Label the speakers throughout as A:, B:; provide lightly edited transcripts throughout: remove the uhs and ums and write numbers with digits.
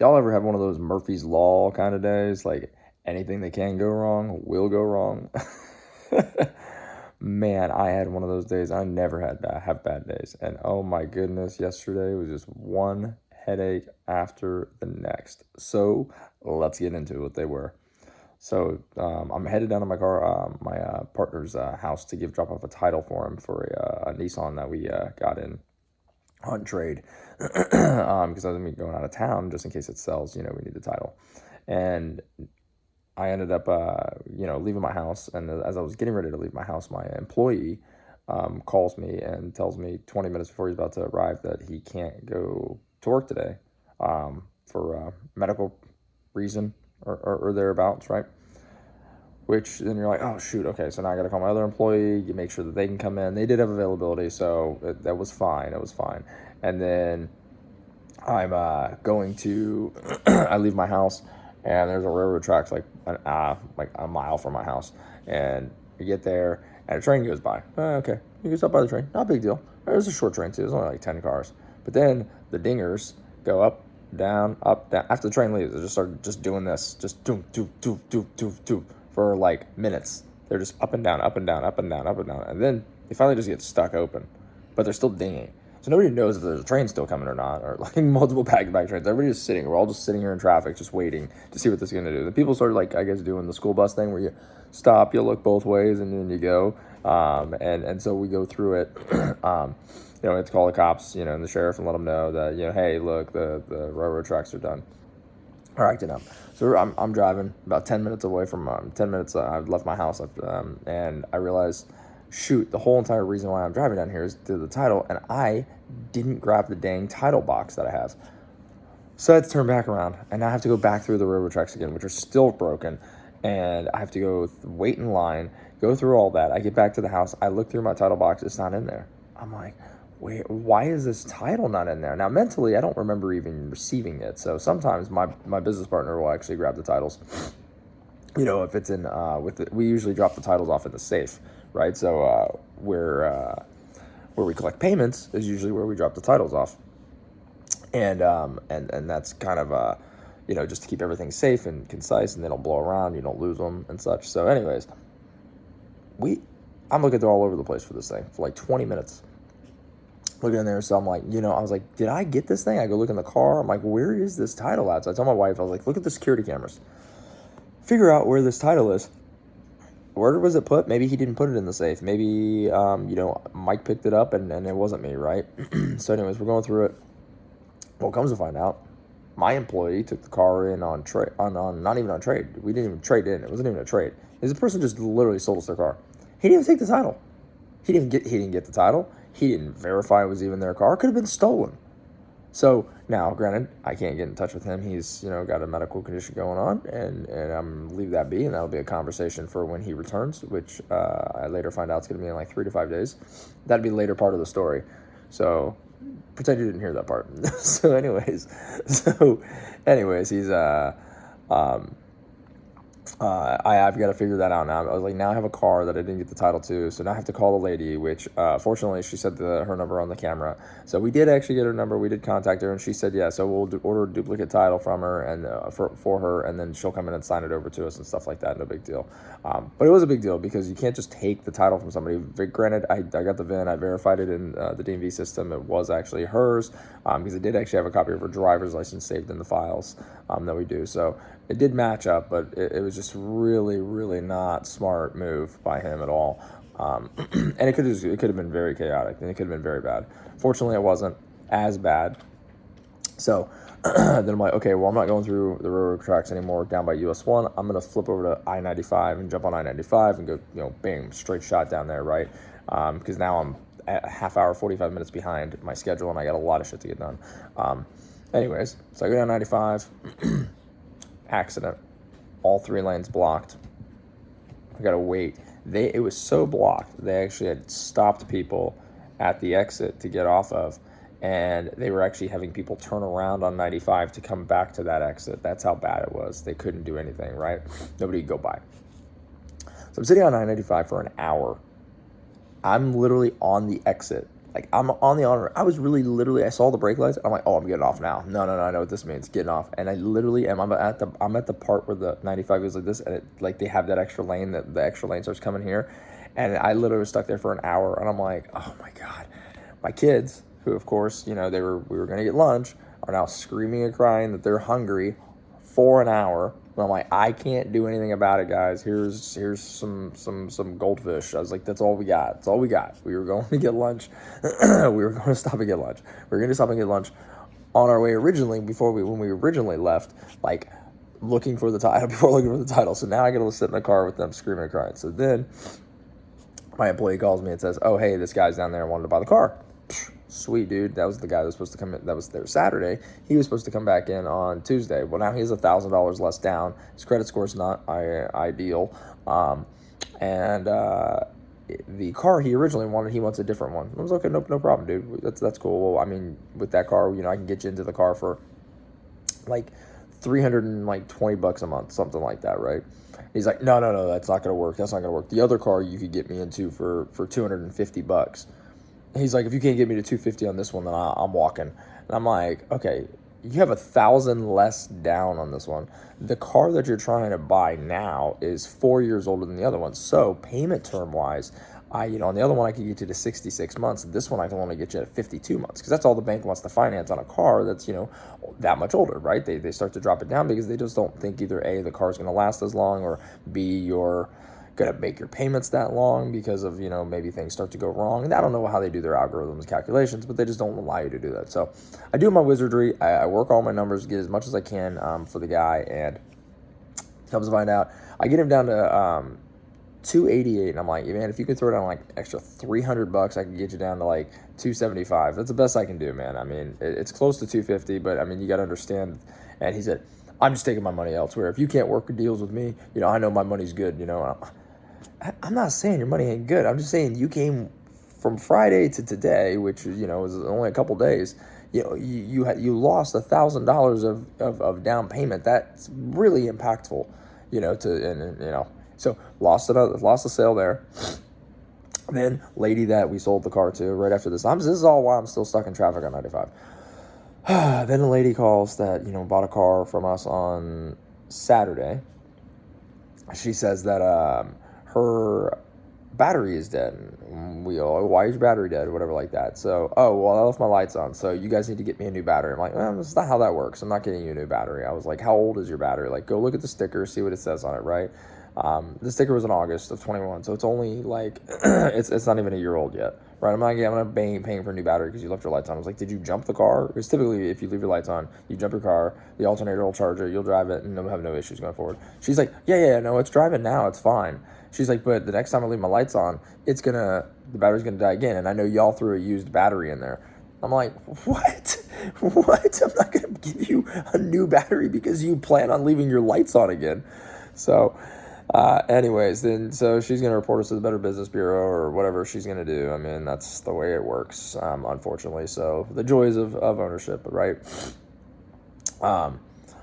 A: Y'all ever have one of those Murphy's Law kind of days? Like anything that can go wrong will go wrong. Man, I had one of those days. I never had have bad days, and oh my goodness, yesterday was just one headache after the next. So let's get into what they were. So I'm headed down to my partner's house to drop off a title for him for a Nissan that we got in on trade because I was gonna be going out of town just in case it sells. We need the title, and I ended up leaving my house. And as I was getting ready to leave my house, my employee calls me and tells me 20 minutes before he's about to arrive that he can't go to work today for medical reason or thereabouts, right? Which then you're like, oh shoot, okay, so now I got to call my other employee, you make sure that they can come in. They did have availability, so that was fine. It was fine. And then I'm going to, I leave my house, and there's a railroad tracks like a mile from my house, and you get there, and a train goes by. Okay, you can stop by the train, not a big deal. It was a short train too. It was only like 10 cars, but then the dingers go up, down, up, down. After the train leaves, they just start just doing this, just doom, doom, doom, doom, doom, doom for like minutes. They're just up and down, up and down, up and down, up and down, and then they finally just get stuck open, but they're still dinging. So nobody knows if there's a train still coming or not, or like multiple back-to-back trains. Everybody's just sitting. We're all just sitting here in traffic, just waiting to see what this is going to do. The people started, like, I guess, doing the school bus thing where you stop, you look both ways, and then you go. And so we go through it. We have to call the cops, and the sheriff, and let them know that, hey, look, the railroad tracks are done. Are acting up. So I'm driving about 10 minutes away from 10 minutes. I've left my house, and I realized, shoot, the whole entire reason why I'm driving down here is to the title, and I didn't grab the dang title box that I have. So I had to turn back around, and I have to go back through the railroad tracks again, which are still broken, and I have to go wait in line, go through all that. I get back to the house, I look through my title box, it's not in there. I'm like, wait, why is this title not in there? Now, mentally, I don't remember even receiving it, so sometimes my business partner will actually grab the titles. If it's in we usually drop the titles off in the safe, right? So where we collect payments is usually where we drop the titles off, and that's kind of just to keep everything safe and concise, and they don't blow around, you don't lose them and such. So, anyways, I'm looking through all over the place for this thing for like 20 minutes. Looking in there, so I'm like, I was like, did I get this thing? I go look in the car. I'm like, where is this title at? So I told my wife, I was like, look at the security cameras. Figure out where this title is. Where was it put? Maybe he didn't put it in the safe. Maybe, Mike picked it up and it wasn't me, right? So anyways, we're going through it. Well, comes to find out, my employee took the car in on trade, on not even on trade. We didn't even trade in. It wasn't even a trade. This person just literally sold us their car. He didn't even take the title. He didn't get the title. He didn't verify it was even their car. It could have been stolen. So now, granted, I can't get in touch with him. He's, got a medical condition going on, and I'm leave that be, and that'll be a conversation for when he returns, which I later find out it's going to be in like 3 to 5 days. That'd be the later part of the story. So pretend you didn't hear that part. so anyways, he's I've got to figure that out now. I was like, now I have a car that I didn't get the title to, so now I have to call the lady, which fortunately she said her number on the camera. So we did actually get her number. We did contact her, and she said, yeah, so we'll order a duplicate title from her and for her, and then she'll come in and sign it over to us and stuff like that. No big deal. But it was a big deal because you can't just take the title from somebody. Granted, I got the VIN. I verified it in the DMV system. It was actually hers because it did actually have a copy of her driver's license saved in the files that we do. So it did match up, but it was just really, really not smart move by him at all. And it could have been very chaotic, and it could have been very bad. Fortunately, it wasn't as bad. So then I'm like, okay, well, I'm not going through the railroad tracks anymore down by US 1. I'm going to flip over to I-95 and jump on I-95 and go, bang, straight shot down there, right? Because now I'm a half hour, 45 minutes behind my schedule, and I got a lot of shit to get done. Anyways, so I go down 95, accident, all 3 lanes blocked. I gotta wait. It was so blocked, they actually had stopped people at the exit to get off of, and they were actually having people turn around on 95 to come back to that exit. That's how bad it was. They couldn't do anything, right? Nobody could go by. So I'm sitting on I-95 for an hour. I'm literally on the exit Like, I'm on the on. I was literally, I saw the brake lights. I'm like, oh, I'm getting off now. No, I know what this means. Getting off. And I literally am. I'm at the part where the 95 goes like this, and it, like, they have that extra lane, that the extra lane starts coming here. And I literally was stuck there for an hour, and I'm like, oh my God. My kids, who of course, we were going to get lunch, are now screaming and crying that they're hungry for an hour. And I'm like, I can't do anything about it, guys. Here's some goldfish. I was like, that's all we got. That's all we got. We were going to get lunch. We were going to stop and get lunch. We were going to stop and get lunch on our way originally, when we originally left, like, looking for the title. So now I got to sit in the car with them screaming and crying. So then my employee calls me and says, oh, hey, this guy's down there and wanted to buy the car. Sweet, dude. That was the guy that was supposed to come in. That was there Saturday. He was supposed to come back in on Tuesday. Well, now he has $1,000 less down. His credit score is not ideal. And the car he originally wanted, he wants a different one. I was okay, no problem, dude. That's cool. Well, I mean, with that car, I can get you into the car for like $320 a month, something like that, right? He's like, no, that's not gonna work. That's not gonna work. The other car you could get me into for $250. He's like, if you can't get me to $250 on this one, then I'm walking. And I'm like, okay, you have $1,000 less down on this one. The car that you're trying to buy now is 4 years older than the other one. So payment term wise, on the other one I could get you to 66 months. This one I can only get you to 52 months, because that's all the bank wants to finance on a car that's that much older, right? They start to drop it down because they just don't think either A, the car's going to last as long, or B, you're going to make your payments that long because of, maybe things start to go wrong. And I don't know how they do their algorithms calculations, but they just don't allow you to do that. So I do my wizardry. I work all my numbers, get as much as I can for the guy, and comes to find out, I get him down to 288, and I'm like, man, if you could throw down like extra $300, I can get you down to like 275. That's the best I can do, man. I mean, it's close to 250, but I mean, you got to understand. And he said, I'm just taking my money elsewhere. If you can't work deals with me, I know my money's good. I'm not saying your money ain't good. I'm just saying you came from Friday to today, which was only a couple days. You lost $1,000 of down payment. That's really impactful. So lost the sale there. Then lady that we sold the car to right after this. This is all while I'm still stuck in traffic on 95. Then a lady calls that bought a car from us on Saturday. She says that her battery is dead. Why is your battery dead? Whatever like that. So, I left my lights on, so you guys need to get me a new battery. I'm like, that's not how that works. I'm not getting you a new battery. I was like, how old is your battery? Like, go look at the sticker, see what it says on it, right? The sticker was in August of 21, so it's only like it's not even a year old yet, right? I'm not paying for a new battery because you left your lights on. I was like, did you jump the car? Because typically, if you leave your lights on, you jump your car, the alternator will charge it, you'll drive it, and you'll have no issues going forward. She's like, yeah, no, it's driving now, it's fine. She's like, but the next time I leave my lights on, the battery's gonna die again, and I know y'all threw a used battery in there. I'm like, what? I'm not gonna give you a new battery because you plan on leaving your lights on again. So. Anyways, so she's going to report us to the Better Business Bureau or whatever she's going to do. I mean, that's the way it works, unfortunately. So the joys of ownership, right?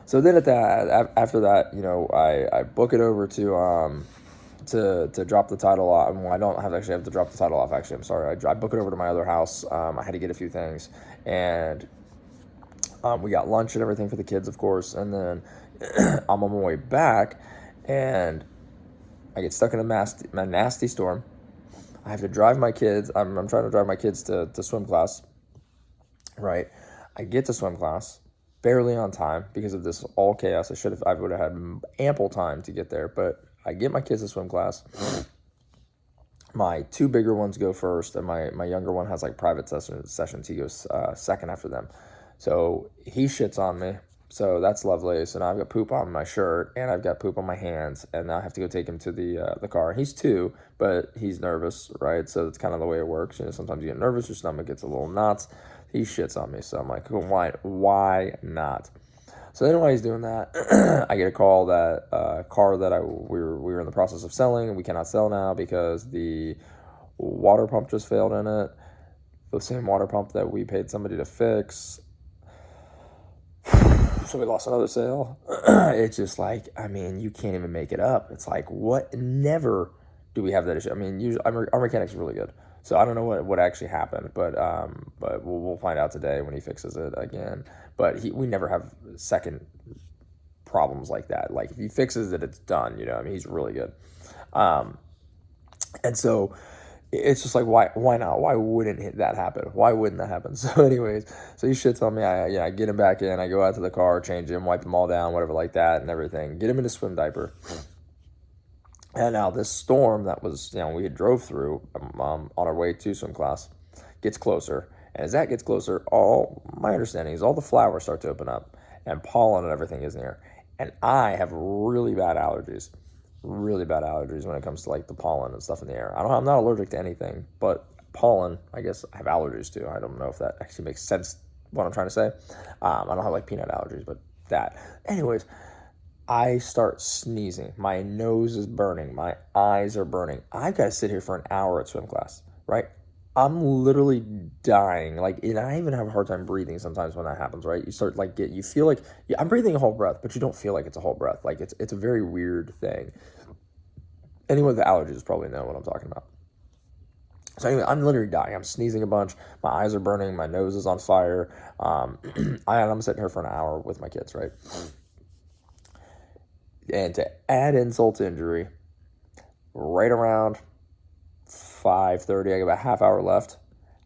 A: So then after that, I book it over to drop the title off. Well, I don't have to drop the title off, actually. I'm sorry. I book it over to my other house. I had to get a few things, and we got lunch and everything for the kids, of course. And then I'm on my way back, and I get stuck in a nasty storm. I have to drive my kids. I'm trying to drive my kids to swim class, right? I get to swim class barely on time because of this all chaos. I would have had ample time to get there, but I get my kids to swim class. My two bigger ones go first, and my younger one has like private sessions. He goes second after them. So he shits on me. So that's lovely. So now I've got poop on my shirt, and I've got poop on my hands, and now I have to go take him to the car. He's 2, but he's nervous, right? So it's kind of the way it works. Sometimes you get nervous, your stomach gets a little knots. He shits on me, so I'm like, why not? So then while he's doing that, I get a call that car that we were in the process of selling, and we cannot sell now because the water pump just failed in it. The same water pump that we paid somebody to fix. So we lost another sale. It's just like, I mean, you can't even make it up. It's like, what? Never do we have that issue. I mean, usually our mechanics are really good. So I don't know what actually happened, but we'll find out today when he fixes it again. But we never have second problems like that. Like if he fixes it, it's done. You know, I mean, he's really good. Um, and so it's just like why not? Why wouldn't that happen? Why wouldn't that happen? So anyways, so he shits on me. I get him back in. I go out to the car, change him, wipe them all down, whatever like that, and everything. Get him in a swim diaper. And now this storm that was, we had drove through on our way to swim class gets closer. And as that gets closer, all my understanding is all the flowers start to open up and pollen and everything is near. And I have really bad allergies when it comes to like the pollen and stuff in the air. I'm not allergic to anything, but pollen, I guess I have allergies to. I don't know if that actually makes sense, what I'm trying to say. I don't have like peanut allergies, but that. Anyways, I start sneezing. My nose is burning. My eyes are burning. I've got to sit here for an hour at swim class, right? I'm literally dying. Like, and I even have a hard time breathing sometimes when that happens, right? You start like you feel like I'm breathing a whole breath, but you don't feel like it's a whole breath. Like it's a very weird thing. Anyone with allergies probably know what I'm talking about. So anyway, I'm literally dying. I'm sneezing a bunch. My eyes are burning. My nose is on fire. I'm sitting here for an hour with my kids, right? And to add insult to injury, right around 5:30, I got about a half hour left.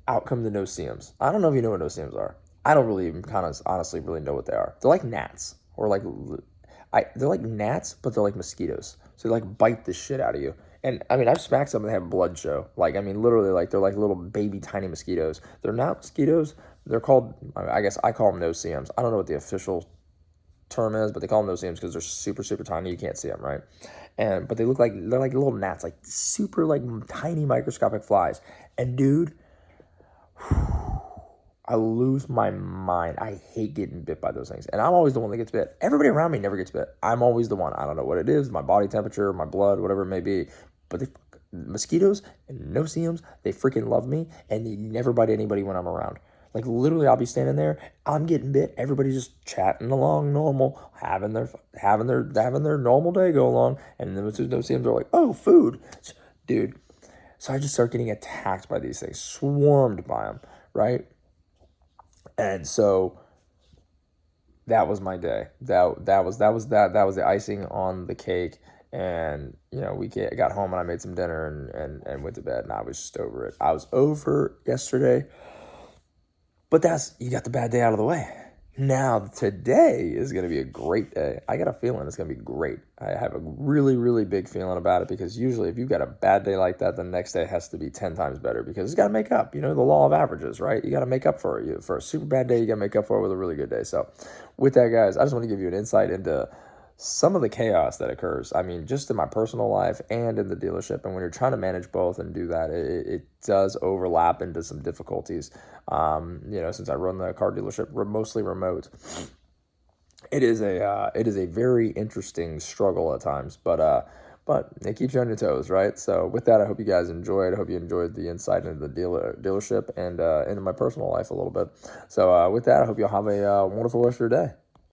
A: Out come the no-see-ums. I don't know if you know what no-see-ums are. I don't really even kind of honestly really know what they are. They're like gnats, or they're like gnats, but they're like mosquitoes. So they like bite the shit out of you. And I mean, I've smacked some and they have blood show. Like, I mean, literally, like they're like little baby tiny mosquitoes. They're not mosquitoes. They're called, I guess I call them no-see-ums. I don't know what the official term is, but they call them no-see-ums because they're super, super tiny. You can't see them, right? But they're like little gnats, like super like tiny microscopic flies. And dude, I lose my mind. I hate getting bit by those things. And I'm always the one that gets bit. Everybody around me never gets bit. I'm always the one. I don't know what it is, my body temperature, my blood, whatever it may be. But mosquitoes and no-see-ums, they freaking love me, and they never bite anybody when I'm around. Like literally, I'll be standing there, I'm getting bit. Everybody's just chatting along normal, having their normal day go along, and then those teams are like, oh, food, dude. So I just start getting attacked by these things, swarmed by them, right? And so that was my day. That was the icing on the cake. And we got home and I made some dinner and went to bed, and I was just over it. I was over yesterday. But you got the bad day out of the way. Now, today is going to be a great day. I got a feeling it's going to be great. I have a really, really big feeling about it, because usually if you've got a bad day like that, the next day has to be 10 times better, because it's got to make up. The law of averages, right? You got to make up for it. For a super bad day, you got to make up for it with a really good day. So with that, guys, I just want to give you an insight into some of the chaos that occurs. I mean, just in my personal life and in the dealership. And when you're trying to manage both and do that, it does overlap into some difficulties. Since I run the car dealership mostly remote, it is a very interesting struggle at times, but it keeps you on your toes, right? So with that, I hope you guys enjoyed. I hope you enjoyed the insight into the dealership and into my personal life a little bit. So with that, I hope you'll have a wonderful rest of your day.